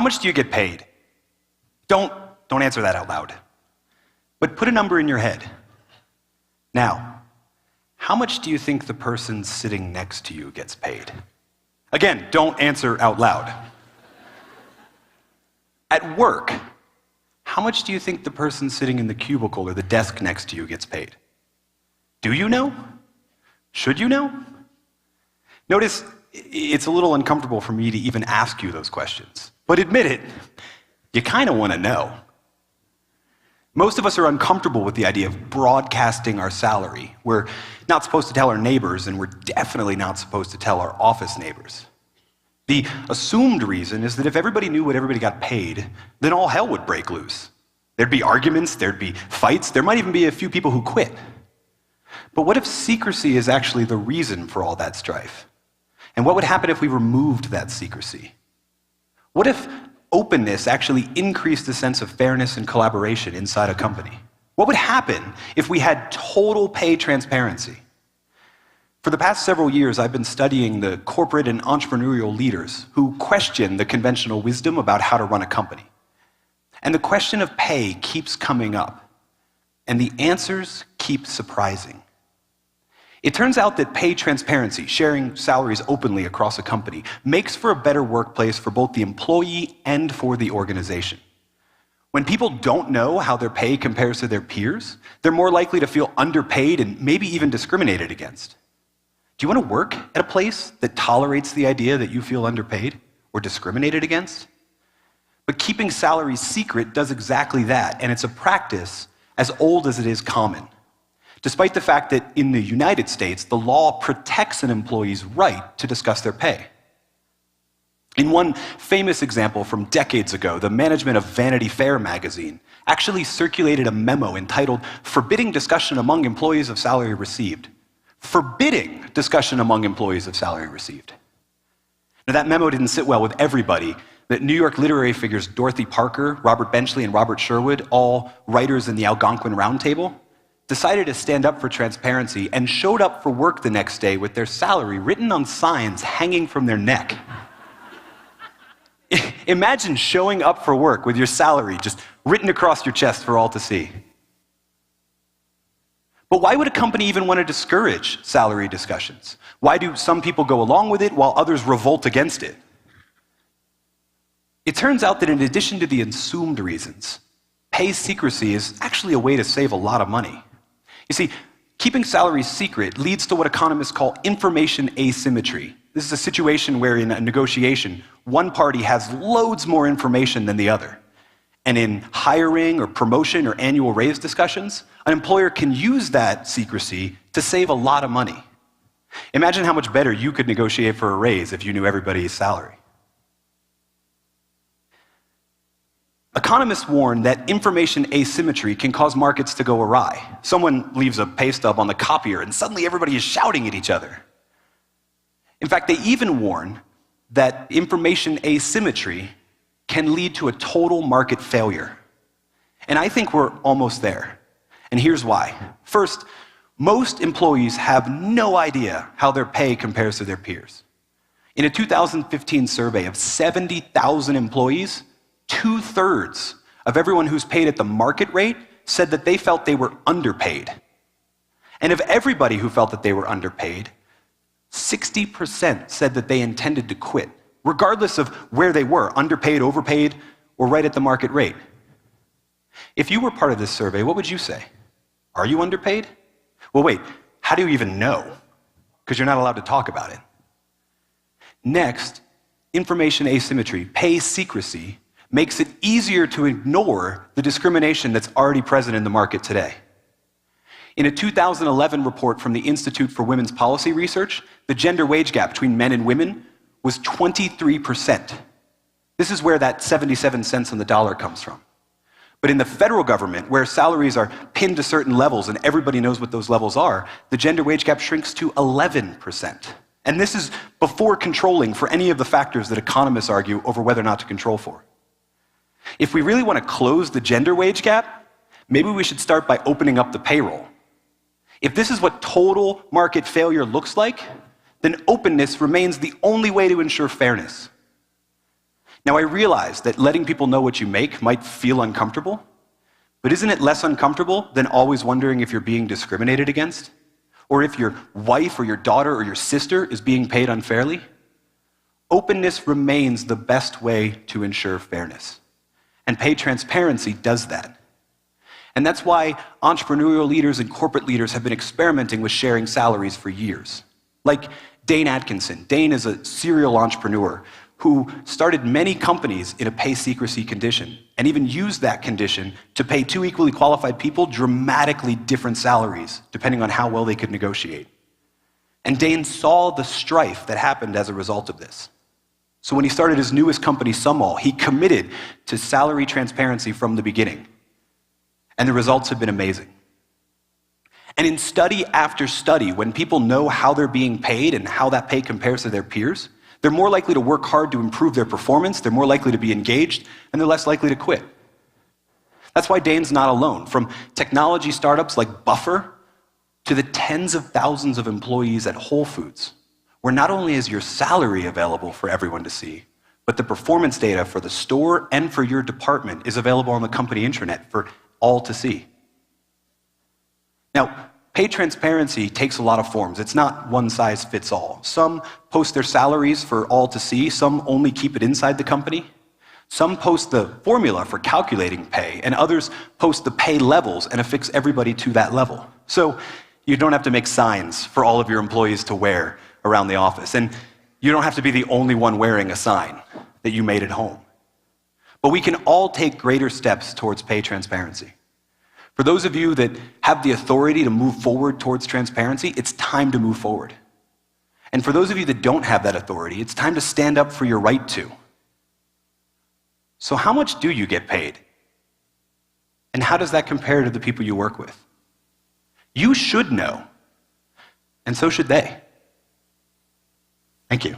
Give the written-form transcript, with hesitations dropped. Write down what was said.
much do you get paid? Don't answer that out loud. But put a number in your head. Now, how much do you think the person sitting next to you gets paid? Again, don't answer out loud. At work, how much do you think the person sitting in the cubicle or the desk next to you gets paid? Do you know? Should you know? Notice, it's a little uncomfortable for me to even ask you those questions. But admit it, you kind of want to know. Most of us are uncomfortable with the idea of broadcasting our salary. We're not supposed to tell our neighbors, and we're definitely not supposed to tell our office neighbors. The assumed reason is that if everybody knew what everybody got paid, then all hell would break loose. There'd be arguments, there'd be fights, there might even be a few people who quit. But what if secrecy is actually the reason for all that strife? And what would happen if we removed that secrecy? What if openness actually increased the sense of fairness and collaboration inside a company? What would happen if we had total pay transparency? For the past several years, I've been studying the corporate and entrepreneurial leaders who question the conventional wisdom about how to run a company. And the question of pay keeps coming up, and the answers keep surprising. It turns out that pay transparency, sharing salaries openly across a company, makes for a better workplace for both the employee and for the organization. When people don't know how their pay compares to their peers, they're more likely to feel underpaid and maybe even discriminated against. Do you want to work at a place that tolerates the idea that you feel underpaid or discriminated against? But keeping salaries secret does exactly that, and it's a practice as old as it is common. Despite the fact that in the United States, the law protects an employee's right to discuss their pay. In one famous example from decades ago, the management of Vanity Fair magazine actually circulated a memo entitled "Forbidding Discussion Among Employees of Salary Received." Forbidding discussion among employees of salary received. Now, that memo didn't sit well with everybody. That New York literary figures Dorothy Parker, Robert Benchley, and Robert Sherwood, all writers in the Algonquin Round Table, decided to stand up for transparency and showed up for work the next day with their salary written on signs hanging from their neck. Imagine showing up for work with your salary just written across your chest for all to see. But why would a company even want to discourage salary discussions? Why do some people go along with it while others revolt against it? It turns out that in addition to the assumed reasons, pay secrecy is actually a way to save a lot of money. You see, keeping salaries secret leads to what economists call information asymmetry. This is a situation where in a negotiation, one party has loads more information than the other. And in hiring or promotion or annual raise discussions, an employer can use that secrecy to save a lot of money. Imagine how much better you could negotiate for a raise if you knew everybody's salary. Economists warn that information asymmetry can cause markets to go awry. Someone leaves a pay stub on the copier and suddenly everybody is shouting at each other. In fact, they even warn that information asymmetry can lead to a total market failure. And I think we're almost there. And here's why. First, most employees have no idea how their pay compares to their peers. In a 2015 survey of 70,000 employees, 2/3 of everyone who's paid at the market rate said that they felt they were underpaid. And of everybody who felt that they were underpaid, 60% said that they intended to quit, regardless of where they were, underpaid, overpaid, or right at the market rate. If you were part of this survey, what would you say? Are you underpaid? Well, wait, how do you even know? Because you're not allowed to talk about it. Next, information asymmetry, pay secrecy, makes it easier to ignore the discrimination that's already present in the market today. In a 2011 report from the Institute for Women's Policy Research, the gender wage gap between men and women was 23%. This is where that 77 cents on the dollar comes from. But in the federal government, where salaries are pinned to certain levels and everybody knows what those levels are, the gender wage gap shrinks to 11%. And this is before controlling for any of the factors that economists argue over whether or not to control for. If we really want to close the gender wage gap, maybe we should start by opening up the payroll. If this is what total market failure looks like, then openness remains the only way to ensure fairness. Now, I realize that letting people know what you make might feel uncomfortable, but isn't it less uncomfortable than always wondering if you're being discriminated against? Or if your wife or your daughter or your sister is being paid unfairly? Openness remains the best way to ensure fairness. And pay transparency does that. And that's why entrepreneurial leaders and corporate leaders have been experimenting with sharing salaries for years. Like Dane Atkinson. Dane is a serial entrepreneur who started many companies in a pay secrecy condition and even used that condition to pay two equally qualified people dramatically different salaries, depending on how well they could negotiate. And Dane saw the strife that happened as a result of this. So when he started his newest company, Sumall, he committed to salary transparency from the beginning. And the results have been amazing. And in study after study, when people know how they're being paid and how that pay compares to their peers, they're more likely to work hard to improve their performance, they're more likely to be engaged, and they're less likely to quit. That's why Dane's not alone. From technology startups like Buffer to the tens of thousands of employees at Whole Foods, where not only is your salary available for everyone to see, but the performance data for the store and for your department is available on the company intranet for all to see. Now, pay transparency takes a lot of forms. It's not one size fits all. Some post their salaries for all to see, some only keep it inside the company. Some post the formula for calculating pay, and others post the pay levels and affix everybody to that level. So you don't have to make signs for all of your employees to wear around the office, and you don't have to be the only one wearing a sign that you made at home. But we can all take greater steps towards pay transparency. For those of you that have the authority to move forward towards transparency, it's time to move forward. And for those of you that don't have that authority, it's time to stand up for your right to. So how much do you get paid? And how does that compare to the people you work with? You should know, and so should they. Thank you.